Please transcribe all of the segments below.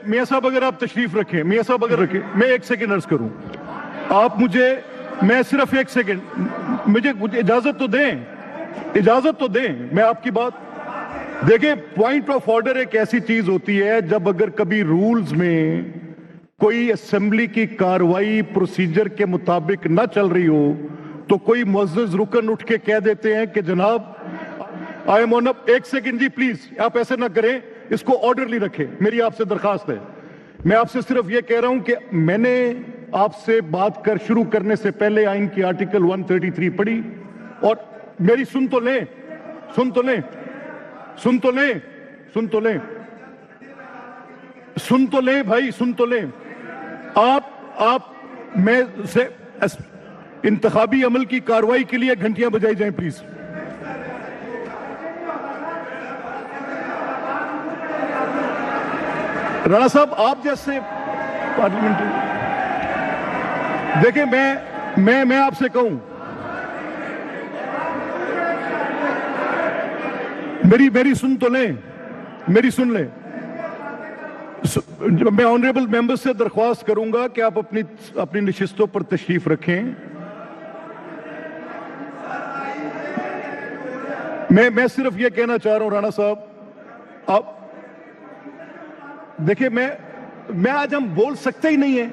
मियां साहब अगर आप तशरीफ रखें, मियां साहब अगर रखें, मैं 1 सेकंड अर्ज करूं। आप मुझे, मैं सिर्फ 1 सेकंड, मुझे इजाजत तो दें, इजाजत तो दें। मैं आपकी बात देखिए, पॉइंट ऑफ ऑर्डर एक ऐसी चीज होती है जब अगर कभी रूल्स में कोई असेंबली की कार्रवाई प्रोसीजर के मुताबिक ना चल रही हो तो कोई मुअज्जिज रुकन उठ के कह देते हैं कि जनाब आई एम ऑन। 1 सेकंड जी प्लीज, आप ऐसे ना करें, इसको ऑर्डरली रखें, मेरी आपसे दरखास्त है। मैं आपसे सिर्फ यह कह रहा हूं कि मैंने आपसे बात कर शुरू करने से पहले आइन की आर्टिकल 133 पढ़ी, और मेरी सुन तो लें, सुन तो लें, सुन तो लें, सुन तो लें, सुन तो लें भाई, सुन तो लें। आप मैं से इंतखाबी अमल की कार्रवाई के लिए घंटियां बजाई जाएं प्लीज। राणा साहब, आप जैसे पार्लियामेंट्री, देखिए मैं आपसे कहूं, मेरी सुन तो लें, मेरी सुन लें। मैं ऑनरेबल मेंबर से दरख्वास्त करूंगा कि आप अपनी नशिस्तों पर तशरीफ रखें। मैं सिर्फ यह कहना चाह रहा हूं राणा साहब, आप देखिए, मैं आज हम बोल सकते ही नहीं है,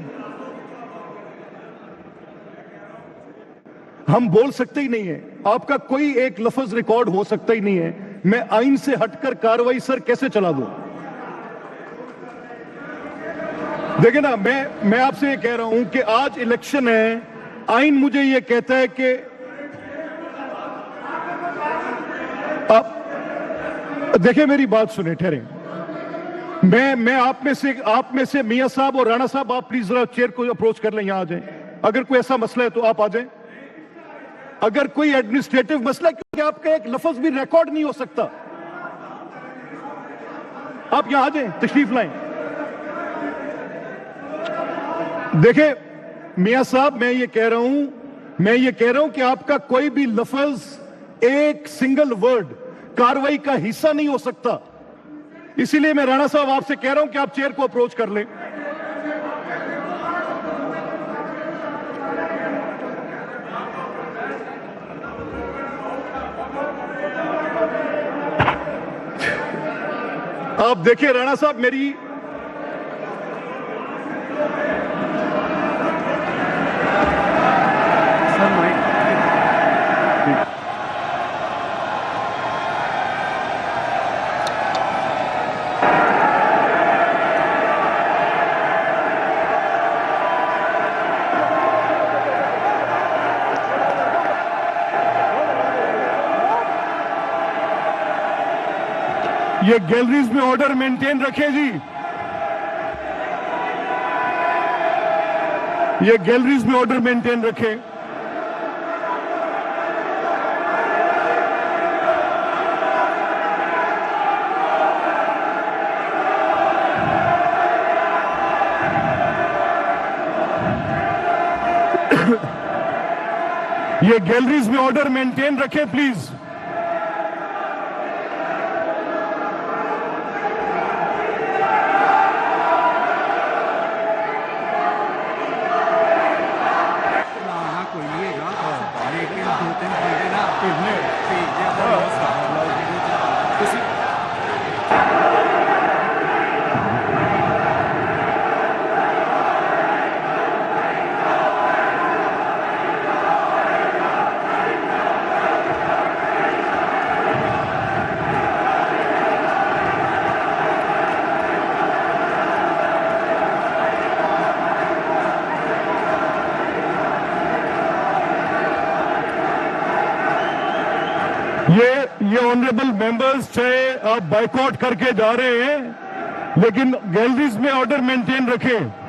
हम बोल सकते ही नहीं है, आपका कोई एक लफ्ज रिकॉर्ड हो सकता ही नहीं है। मैं आइन से हटकर कार्रवाई सर कैसे चला दूं? देखिए ना, मैं आपसे ये कह रहा हूं कि आज इलेक्शन है, आइन मुझे ये कहता है कि आप देखिए, मेरी बात सुने, ठहरे। मैं आप में से मियां साहब और राणा साहब, आप प्लीज जरा चेयर को अप्रोच कर लें, यहां आ जाएं। अगर कोई ऐसा मसला है तो आप आ जाएं। अगर कोई एडमिनिस्ट्रेटिव मसला, क्योंकि आपका एक लफ्ज भी रिकॉर्ड नहीं हो सकता, आप यहां आ जाएं, तशरीफ लाएं। देखिए मियां साहब, मैं ये कह रहा हूं कि आपका कोई भी लफ्ज, एक सिंगल वर्ड कार्रवाई का हिस्सा नहीं हो सकता। इसीलिए मैं राणा साहब आपसे कह रहा हूं कि आप चेयर को अप्रोच कर लें। आप देखिए राणा साहब, मेरी ये गैलरीज में ऑर्डर मेंटेन रखें जी, ये गैलरीज में ऑर्डर मेंटेन रखें। ये गैलरीज में ऑर्डर मेंटेन रखें प्लीज। ये ऑनरेबल मेंबर्स, चाहे आप बाइकआउट करके जा रहे हैं, लेकिन गैलरीज में ऑर्डर मेंटेन रखें।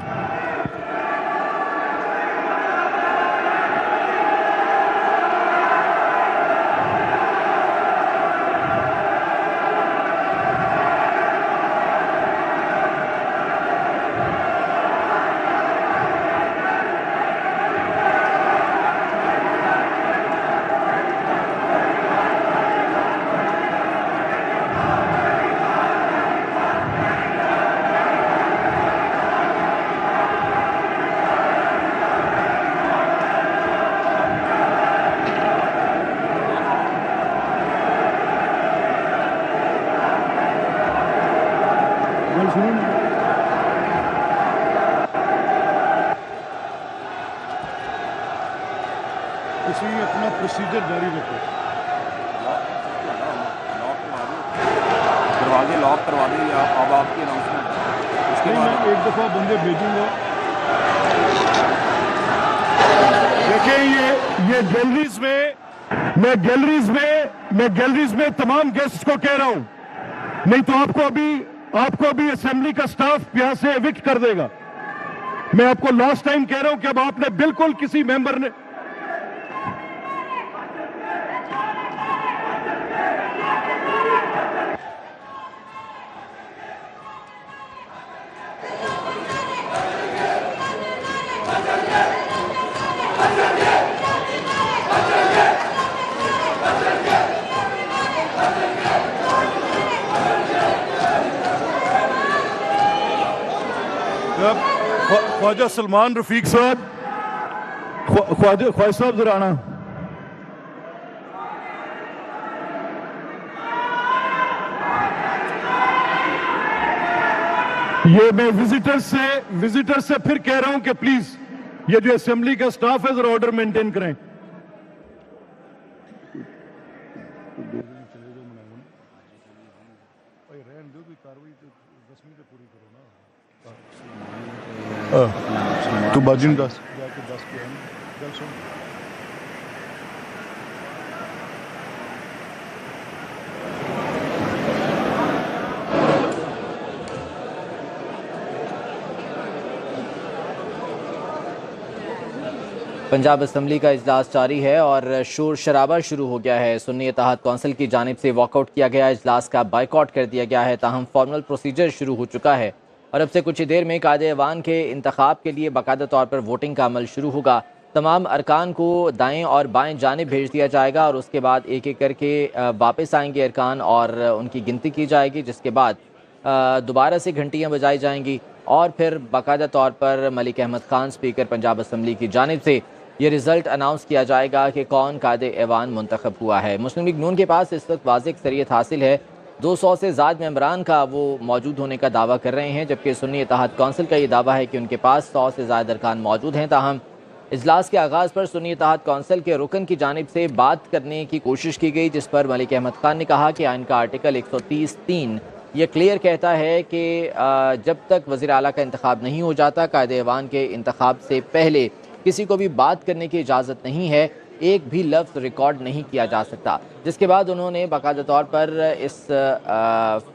प्रोसीजर जारी रखो। दरवाजे लॉक करवा देंगे आप, अब आपकी अनाउंसमेंट उसके नहीं, बाद मैं एक दफ़ा बंदे भेजूंगा। देखिए ये गैलरीज में तमाम गेस्ट को कह रहा हूं, नहीं तो आपको अभी असेंबली का स्टाफ यहां से एविक्ट कर देगा। मैं आपको लास्ट टाइम कह रहा हूं कि अब आपने बिल्कुल किसी मेंबर ने ख्वाजा सलमान रफीक साहब, ख्वाजा साहब जरा आना। ये मैं विजिटर से फिर कह रहा हूं कि प्लीज ये जो असेंबली का स्टाफ है जरा ऑर्डर मेंटेन करें। तू बाजी ने दस गल सुन। पंजाब असम्बली का इजलास जारी है और शोर शराबा शुरू हो गया है। सुन्नी इत्तेहाद कौंसिल की जानिब से वॉकआउट किया गया, इजलास का बाइकआउट कर दिया गया है। ताहम फॉर्मल प्रोसीजर शुरू हो चुका है और अब से कुछ ही देर में कायदे ऐवान के इंतखाब के लिए बाकायदा तौर पर वोटिंग का अमल शुरू होगा। तमाम अरकान को दाएँ और बाएँ जानिब भेज दिया जाएगा और उसके बाद एक एक करके वापस आएंगे अरकान और उनकी गिनती की जाएगी, जिसके बाद दोबारा से घंटियाँ बजाई जाएंगी और फिर बाकायदा तौर पर मलिक अहमद खान स्पीकर पंजाब असम्बली की जानिब से ये रिज़ल्ट अनाउंस किया जाएगा कि कौन कायदे ऐवान मुंतखब हुआ है। मुस्लिम लीग नून के पास इस वक्त वाज़ेह अक्सरियत हासिल है, 200 से ज़्यादा मेंबरान का वो मौजूद होने का दावा कर रहे हैं, जबकि सुन्नी इत्तेहाद कौंसिल का ये दावा है कि उनके पास 100 से ज़्यादा अरकान मौजूद हैं। ताहम इजलास के आगाज़ पर सुन्नी इत्तेहाद कौंसिल के रुकन की जानिब से बात करने की कोशिश की गई, जिस पर मलिक अहमद खान ने कहा कि आइन का आर्टिकल 130(3) ये क्लियर कहता है कि जब तक वज़ीर आला का इंतखाब नहीं हो जाता, कायदे ऐवान के इंतखाब से पहले किसी को भी बात करने की इजाज़त नहीं है, एक भी लफ्ज़ रिकॉर्ड नहीं किया जा सकता। जिसके बाद उन्होंने बाकायदा तौर पर इस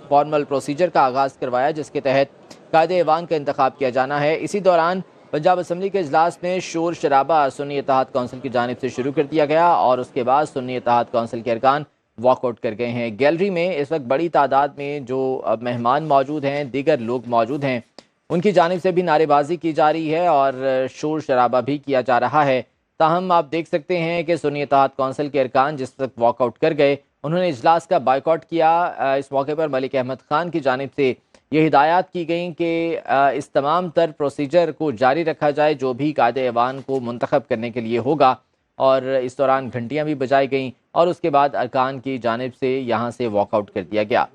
फॉर्मल प्रोसीजर का आगाज़ करवाया, जिसके तहत कायदे ऐवान का इंतखाब किया जाना है। इसी दौरान पंजाब असम्बली के इजलास में शोर शराबा सुन्नी इत्तेहाद कौंसिल की जानिब से शुरू कर दिया गया और उसके बाद सुन्नी इत्तेहाद कौंसिल के अरकान वॉकआउट कर गए हैं। गैलरी में इस वक्त बड़ी तादाद में जो मेहमान मौजूद हैं, दीगर लोग मौजूद हैं, उनकी जानिब से भी नारेबाजी की जा रही है और शोर शराबा भी किया जा रहा है। ताहम आप देख सकते हैं कि सुन्नी इत्तेहाद कौंसिल के अरकान जिस वक्त वॉकआउट कर गए, उन्होंने इजलास का बाइकआउट किया। इस मौके पर मलिक अहमद खान की जानिब से ये हिदायत की गई कि इस तमाम तर प्रोसीजर को जारी रखा जाए जो भी कायदे ऐवान को मुंतखब करने के लिए होगा, और इस दौरान घंटियाँ भी बजाई गईं और उसके बाद अरकान की जानिब से यहाँ से वॉकआउट कर दिया गया।